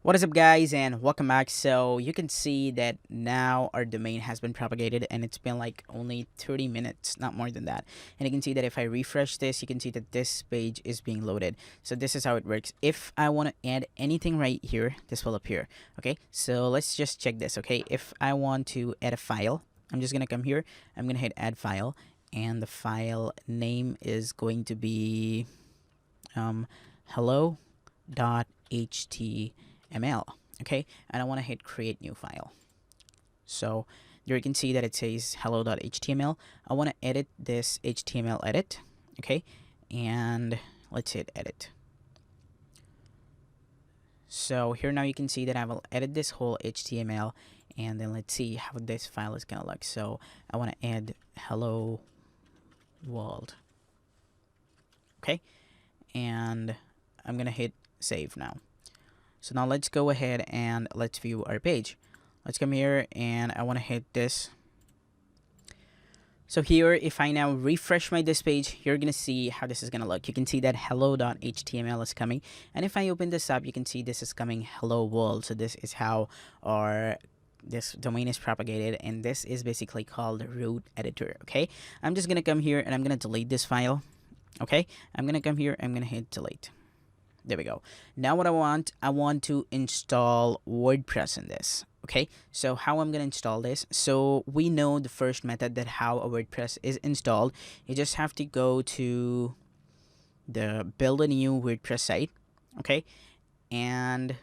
What is up, guys, and welcome back. So you can see that now our domain has been propagated, and it's been like only 30 minutes, not more than that. And you can see that if I refresh this, you can see that this page is being loaded. So this is how it works. If I want to add anything right here, this will appear. Okay, so let's just check this. Okay, if I want to add a file, I'm just gonna come here, I'm gonna hit add file, and the file name is going to be hello.html. Okay, and I want to hit create new file. So there you can see that it says hello.html. I want to edit this HTML edit. Okay, and let's hit edit. So here now you can see that I will edit this whole HTML, and then let's see how this file is gonna look. So I want to add hello world. Okay, and I'm gonna hit save now. So now let's go ahead and let's view our page. Let's come here, and I want to hit this. So here, if I now refresh my this page, you're gonna see how this is gonna look. You can see that hello.html is coming, and if I open this up, you can see this is coming hello world. So this is how our this domain is propagated, and this is basically called root editor. Okay, I'm just gonna come here and I'm gonna delete this file. Okay, I'm gonna come here, I'm gonna hit delete. There we go. Now what I want to install WordPress in this. Okay, so how I'm gonna install this. So we know the first method that how a WordPress is installed. You just have to go to the build a new WordPress site. Okay, and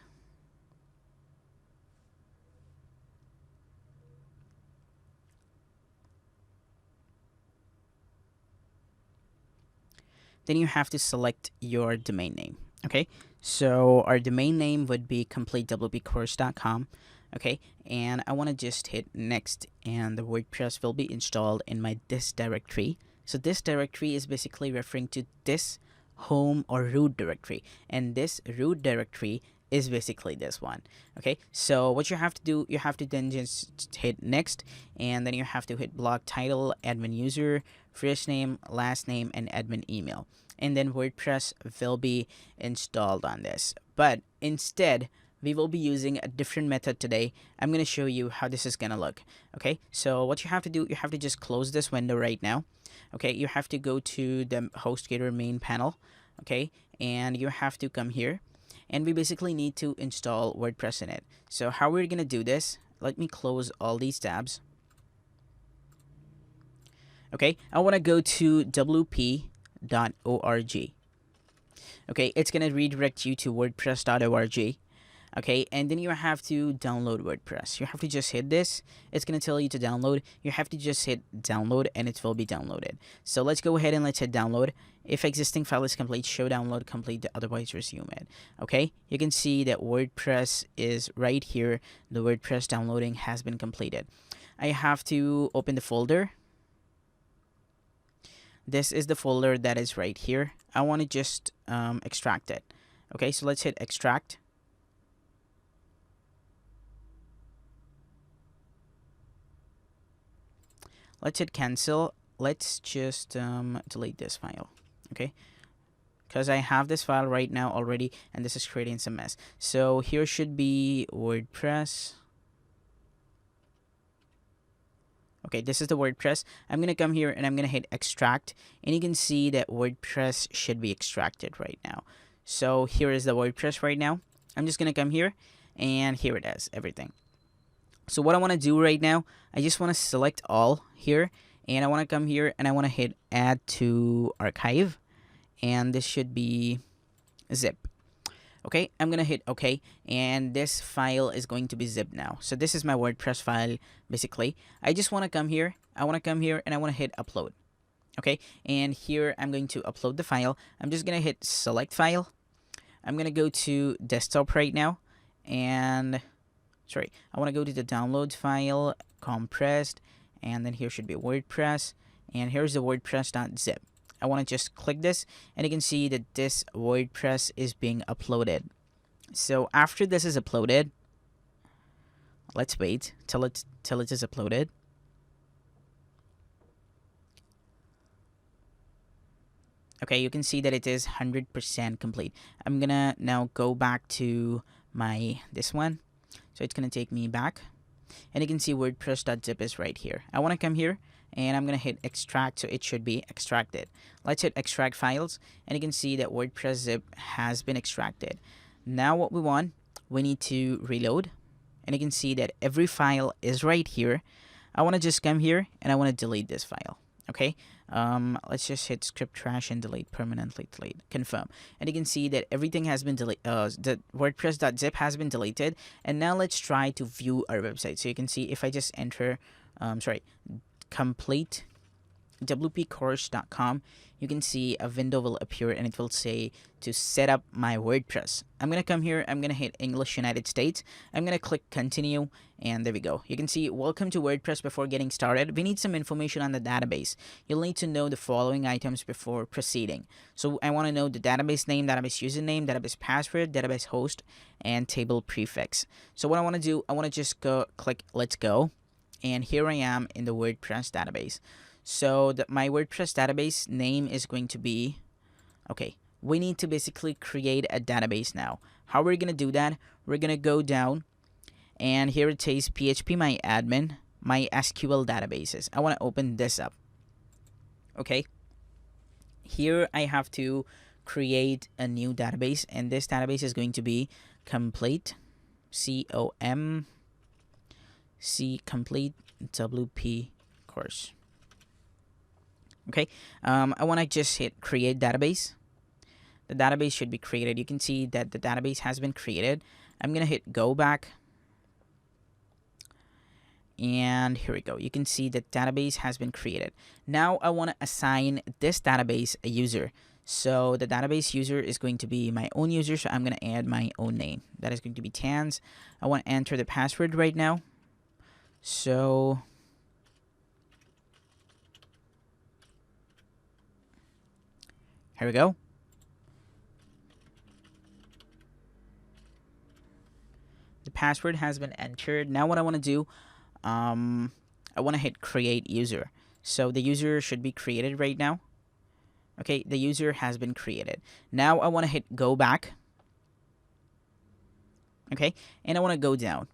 then you have to select your domain name. Okay, so our domain name would be completewpcourse.com. Okay, and I want to just hit next, and the WordPress will be installed in my this directory. So this directory is basically referring to this home or root directory, and this root directory is basically this one. Okay, so what you have to do, you have to then just hit next, and then you have to hit blog title, admin user, first name, last name, and admin email, and then WordPress will be installed on this. But instead, we will be using a different method today. I'm going to show you how this is going to look. Okay, so what you have to do, you have to just close this window right now. Okay, you have to go to the HostGator main panel. Okay, and you have to come here, and we basically need to install WordPress in it. So how we're going to do this, let me close all these tabs. Okay, I want to go to wp.org. Okay, it's going to redirect you to wordpress.org. Okay, and then you have to download WordPress. You have to just hit this. It's going to tell you to download. You have to just hit download, and it will be downloaded. So let's go ahead and let's hit download. If existing file is complete, show download complete, otherwise resume it. Okay, you can see that WordPress is right here. The WordPress downloading has been completed. I have to open the folder. This is the folder that is right here. I want to just extract it. Okay, so let's hit extract. Let's hit cancel. Let's just delete this file. Okay, because I have this file right now already, and this is creating some mess. So here should be WordPress. Okay, this is the WordPress. I'm gonna come here and I'm gonna hit extract, and you can see that WordPress should be extracted right now. So here is the WordPress right now. I'm just gonna come here, and here it is, everything. So what I want to do right now, I just want to select all here, and I want to come here and I want to hit add to archive, and this should be zip. Okay, I'm gonna hit OK, and this file is going to be zipped now. So this is my WordPress file basically. I just want to come here, I want to come here and I want to hit upload. Okay, and here I'm going to upload the file. I'm just gonna hit select file. I'm gonna go to desktop right now, and sorry, I want to go to the download file, compressed, and then here should be WordPress, and here's the WordPress.zip. I want to just click this, and you can see that this WordPress is being uploaded. So after this is uploaded, let's wait till it is uploaded. Okay, you can see that it is 100% complete. I'm gonna now go back to this one. So it's going to take me back, and you can see WordPress.zip is right here. I want to come here and I'm going to hit extract, so it should be extracted. Let's hit extract files, and you can see that WordPress zip has been extracted. Now what we need to reload, and you can see that every file is right here. I want to just come here and I want to delete this file. Okay, let's just hit script trash and delete, permanently delete, confirm, and you can see that everything has been deleted. The WordPress.zip has been deleted, and now let's try to view our website. So you can see if I just enter complete wpcourse.com, you can see a window will appear and it will say to set up my WordPress. I'm gonna come here, I'm gonna hit English United States, I'm gonna click continue, and there we go. You can see welcome to WordPress. Before getting started, we need some information on the database. You'll need to know the following items before proceeding. So I want to know the database name, database username, database password, database host, and table prefix. So what I want to do, I want to just click let's go, and here I am in the WordPress database. So my WordPress database name is going to be, okay, we need to basically create a database now. How are we going to do that? We're going to go down, and here it says PHP my admin, my SQL databases. I want to open this up. Okay, here I have to create a new database, and this database is going to be complete, complete WP course. Okay, I want to just hit create database. The database should be created. You can see that the database has been created. I'm gonna hit go back, and here we go. You can see that database has been created. Now I want to assign this database a user. So the database user is going to be my own user, so I'm going to add my own name. That is going to be Tans. I want to enter the password right now. So here we go. The password has been entered. Now what I want to do, I want to hit create user. So the user should be created right now. Okay, the user has been created. Now I want to hit go back. Okay, and I want to go down.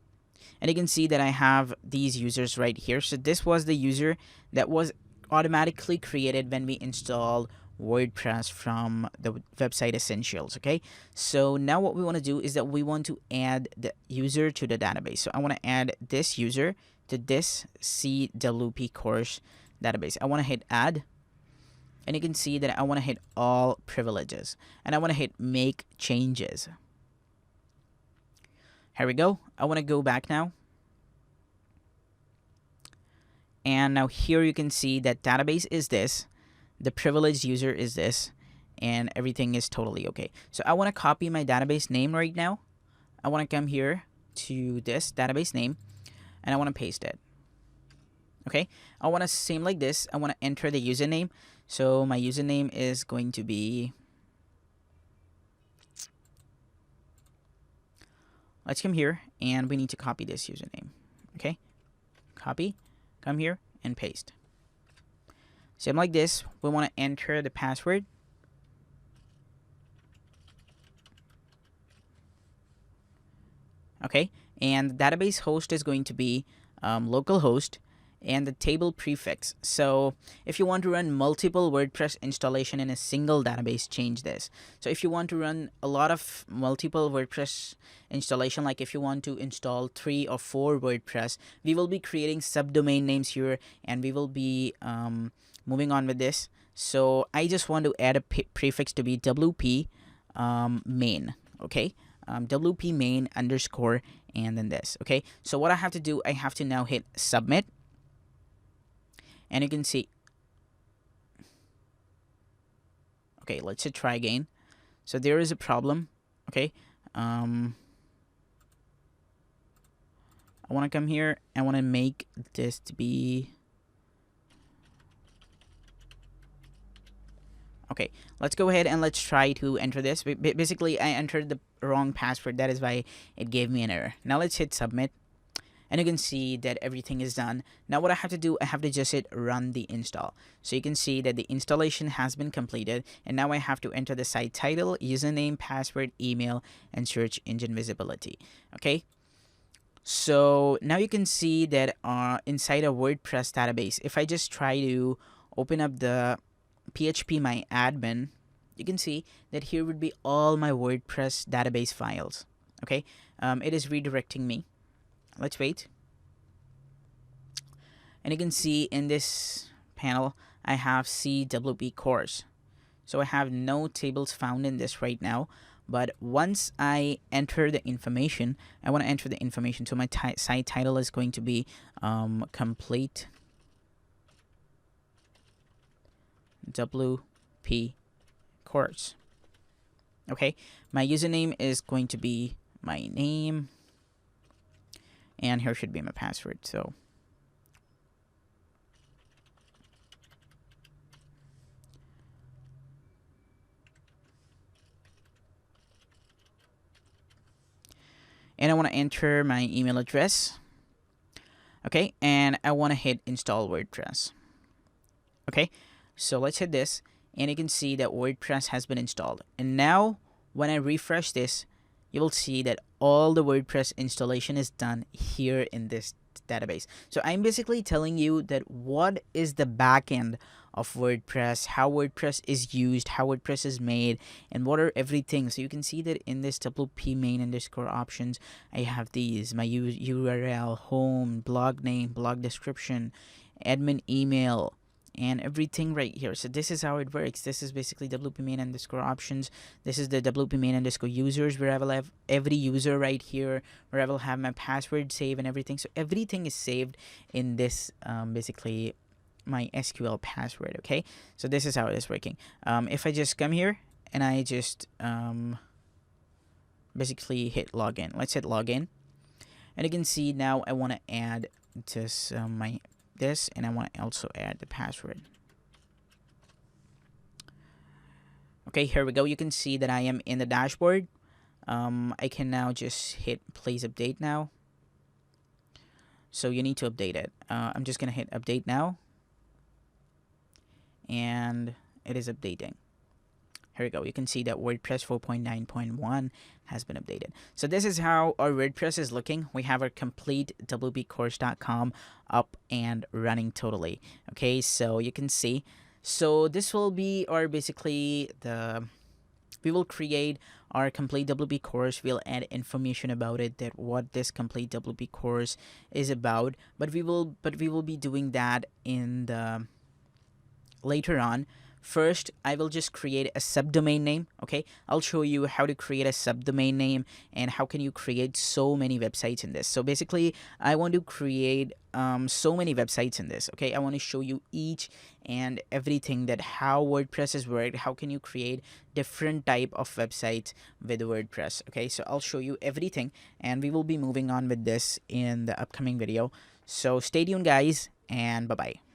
And you can see that I have these users right here. So this was the user that was automatically created when we installed WordPress from the website essentials. Okay, so now what we want to do is that we want to add the user to the database. So I want to add this user to this CWP course database. I want to hit add, and you can see that I want to hit all privileges, and I want to hit make changes. Here we go. I want to go back now. And now here you can see that database is this, the privileged user is this, and everything is totally okay. So I want to copy my database name right now. I want to come here to this database name, and I want to paste it. Okay, I want to same like this. I want to enter the username. So my username is going to be, let's come here, and we need to copy this username. Okay, copy, come here and paste. Same like this. We want to enter the password. Okay, and the database host is going to be localhost, and the table prefix. So if you want to run multiple WordPress installation in a single database, change this. So if you want to run a lot of multiple WordPress installation, like if you want to install 3 or 4 WordPress, we will be creating subdomain names here, and we will be moving on with this. So I just want to add a prefix to be WP main. Okay, WP main underscore, and then this. Okay, so what I have to do, I have to now hit submit. And you can see, okay, let's hit try again. So there is a problem. Okay, I want to come here. I want to make this to be, okay, let's go ahead and let's try to enter this. Basically, I entered the wrong password. That is why it gave me an error. Now let's hit submit. and you can see that everything is done. Now what I have to do, I have to just hit run the install. So you can see that the installation has been completed, and now I have to enter the site title, username, password, email, and search engine visibility. Okay, so now you can see that inside a WordPress database, if I just try to open up the PHP my admin, you can see that here would be all my WordPress database files. Okay, it is redirecting me. Let's wait. And you can see in this panel, I have CWP course. So I have no tables found in this right now. But once I enter the information, I want to enter the information. So my site title is going to be complete WP course. Okay, my username is going to be my name, and here should be my password. So and I want to enter my email address. Okay, and I want to hit install WordPress. Okay, so let's hit this, and you can see that WordPress has been installed. And now when I refresh this, you will see that all the WordPress installation is done here in this database. So I'm basically telling you that what is the backend of WordPress, how WordPress is used, how WordPress is made, and what are everything. So you can see that in this WP main underscore options, I have these: my URL, home, blog name, blog description, admin email, and everything right here. So this is how it works. This is basically WP main underscore options. This is the WP main underscore users, where I will have every user right here, where I will have my password saved and everything. So everything is saved in this basically my SQL password. Okay, so this is how it is working. If I just come here and I just basically hit login, let's hit login, and you can see now I want to add this and I want to also add the password. Okay, here we go. You can see that I am in the dashboard. I can now just hit please update now. So you need to update it. I'm just gonna hit update now, and it is updating. Here we go. You can see that WordPress 4.9.1 has been updated. So this is how our WordPress is looking. We have our complete wpcourse.com up and running totally. Okay, so you can see. So this will be our basically we will create our complete WP course. We'll add information about it, that what this complete WP course is about. But we will be doing that in the later on. First, I will just create a subdomain name. Okay, I'll show you how to create a subdomain name and how can you create so many websites in this. So basically, I want to create so many websites in this. Okay, I want to show you each and everything, that how WordPress is worked, how can you create different type of websites with WordPress. Okay, so I'll show you everything, and we will be moving on with this in the upcoming video. So stay tuned, guys, and bye bye.